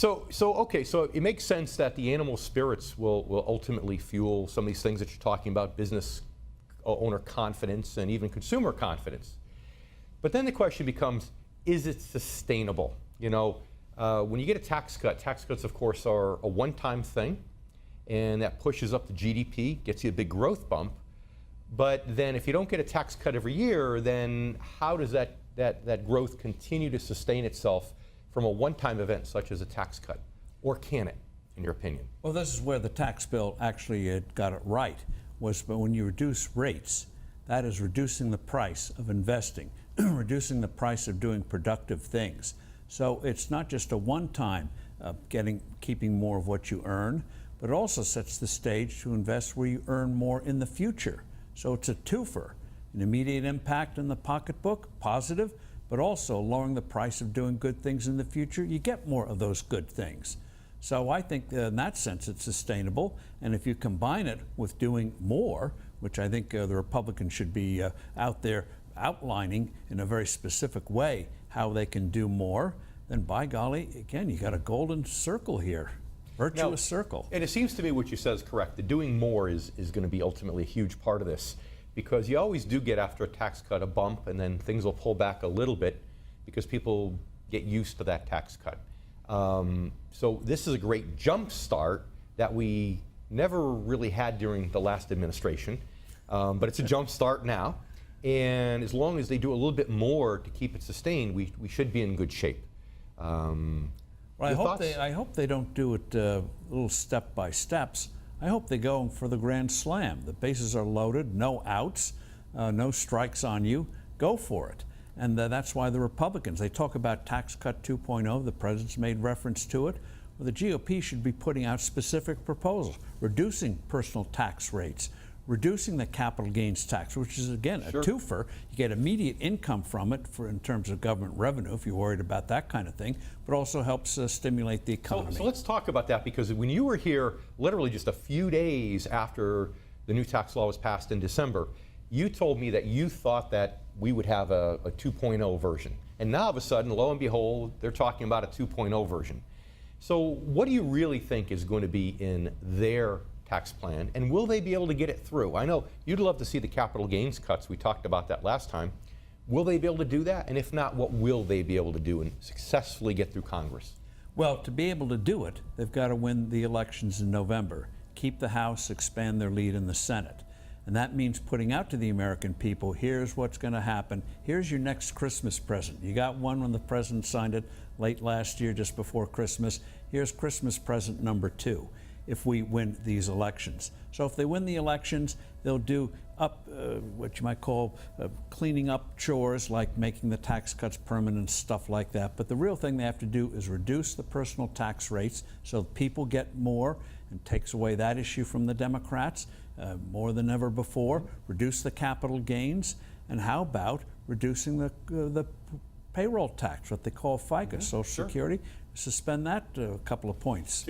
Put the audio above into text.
Okay, so it makes sense that the animal spirits will ultimately fuel some of these things that you're talking about, business owner confidence and even consumer confidence. But then the question becomes, is it sustainable? When you get a tax cut, tax cuts, of course, are a one-time thing, and that pushes up the GDP, gets you a big growth bump. But then if you don't get a tax cut every year, then how does that growth continue to sustain itself from a one-time event such as a tax cut? Or can it, in your opinion? Well, this is where the tax bill actually got it right, was when you reduce rates, that is reducing the price of investing, reducing the price of doing productive things. So it's not just a one-time keeping more of what you earn, but it also sets the stage to invest where you earn more in the future. So it's a twofer, an immediate impact in the pocketbook, positive, but also lowering the price of doing good things in the future. You get more of those good things. So I think in that sense it's sustainable, and if you combine it with doing more, which I think the Republicans should be out there outlining in a very specific way how they can do more, then by golly, again, you got a golden circle here, virtuous circle. And it seems to me what you said is correct. The doing more is going to be ultimately a huge part of this, because you always do get, after a tax cut, a bump, and then things will pull back a little bit because people get used to that tax cut. So this is a great jump start that we never really had during the last administration, but it's a jump start now. And as long as they do a little bit more to keep it sustained, we should be in good shape. Well, I hope they don't do it little step by steps. I hope they go for the grand slam. The bases are loaded, no outs, no strikes on you. Go for it. And that's why the Republicans, they talk about tax cut 2.0. The president's made reference to it. Well, the GOP should be putting out specific proposals, reducing personal tax rates, reducing the capital gains tax, which is, again, a twofer. You get immediate income from it in terms of government revenue, if you're worried about that kind of thing, but also helps stimulate the economy. So let's talk about that, because when you were here literally just a few days after the new tax law was passed in December, you told me that you thought that we would have a 2.0 version. And now all of a sudden, lo and behold, they're talking about a 2.0 version. So what do you really think is going to be in their tax plan, and will they be able to get it through? I know you'd love to see the capital gains cuts. We talked about that last time. Will they be able to do that? And if not, what will they be able to do and successfully get through Congress? Well, to be able to do it, they've got to win the elections in November, keep the House, expand their lead in the Senate. And that means putting out to the American people, here's what's going to happen. Here's your next Christmas present. You got one when the president signed it late last year, just before Christmas. Here's Christmas present number 2. If we win these elections. So if they win the elections, they'll do up what you might call cleaning up chores, like making the tax cuts permanent, stuff like that. But the real thing they have to do is reduce the personal tax rates so people get more, and takes away that issue from the Democrats more than ever before. Reduce the capital gains, and how about reducing the payroll tax, what they call FICA, Social Security, suspend that a couple of points.